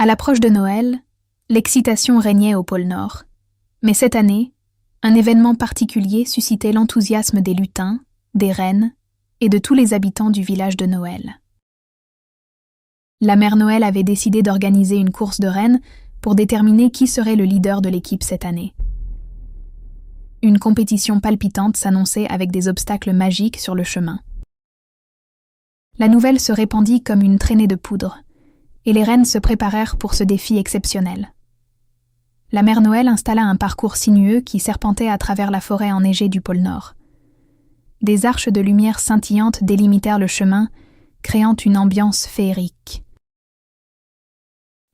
À l'approche de Noël, l'excitation régnait au pôle Nord. Mais cette année, un événement particulier suscitait l'enthousiasme des lutins, des rennes et de tous les habitants du village de Noël. La mère Noël avait décidé d'organiser une course de rennes pour déterminer qui serait le leader de l'équipe cette année. Une compétition palpitante s'annonçait avec des obstacles magiques sur le chemin. La nouvelle se répandit comme une traînée de poudre, et les rennes se préparèrent pour ce défi exceptionnel. La mère Noël installa un parcours sinueux qui serpentait à travers la forêt enneigée du pôle Nord. Des arches de lumière scintillantes délimitèrent le chemin, créant une ambiance féerique.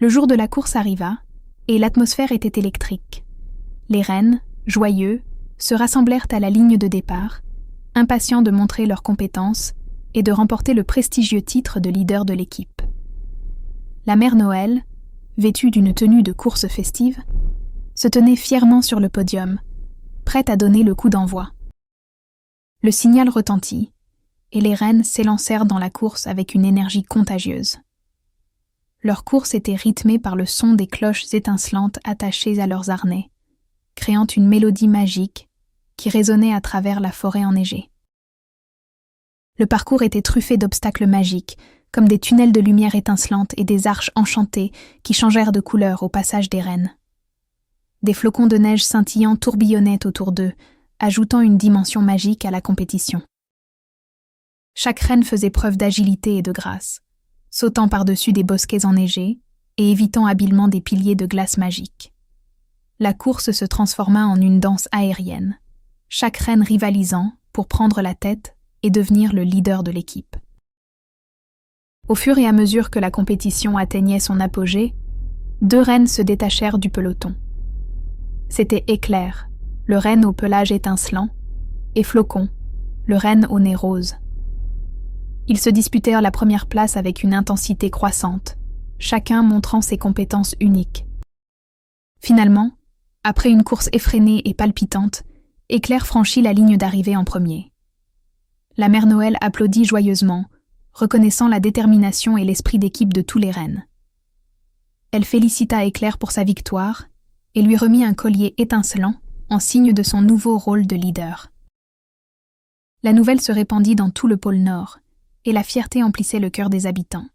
Le jour de la course arriva, et l'atmosphère était électrique. Les rennes, joyeux, se rassemblèrent à la ligne de départ, impatients de montrer leurs compétences et de remporter le prestigieux titre de leader de l'équipe. La mère Noël, vêtue d'une tenue de course festive, se tenait fièrement sur le podium, prête à donner le coup d'envoi. Le signal retentit, et les rennes s'élancèrent dans la course avec une énergie contagieuse. Leur course était rythmée par le son des cloches étincelantes attachées à leurs harnais, créant une mélodie magique qui résonnait à travers la forêt enneigée. Le parcours était truffé d'obstacles magiques, comme des tunnels de lumière étincelante et des arches enchantées qui changèrent de couleur au passage des rennes. Des flocons de neige scintillants tourbillonnaient autour d'eux, ajoutant une dimension magique à la compétition. Chaque renne faisait preuve d'agilité et de grâce, sautant par-dessus des bosquets enneigés et évitant habilement des piliers de glace magique. La course se transforma en une danse aérienne, chaque renne rivalisant pour prendre la tête et devenir le leader de l'équipe. Au fur et à mesure que la compétition atteignait son apogée, 2 rennes se détachèrent du peloton. C'étaient Éclair, le renne au pelage étincelant, et Flocon, le renne au nez rose. Ils se disputèrent la première place avec une intensité croissante, chacun montrant ses compétences uniques. Finalement, après une course effrénée et palpitante, Éclair franchit la ligne d'arrivée en premier. La mère Noël applaudit joyeusement, reconnaissant la détermination et l'esprit d'équipe de tous les rennes. Elle félicita Éclair pour sa victoire et lui remit un collier étincelant en signe de son nouveau rôle de leader. La nouvelle se répandit dans tout le pôle Nord, et la fierté emplissait le cœur des habitants.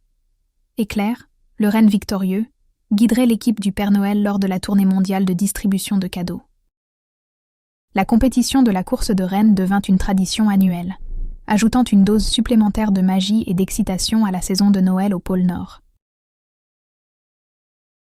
Éclair, le renne victorieux, guiderait l'équipe du Père Noël lors de la tournée mondiale de distribution de cadeaux. La compétition de la course de rennes devint une tradition annuelle, ajoutant une dose supplémentaire de magie et d'excitation à la saison de Noël au pôle Nord.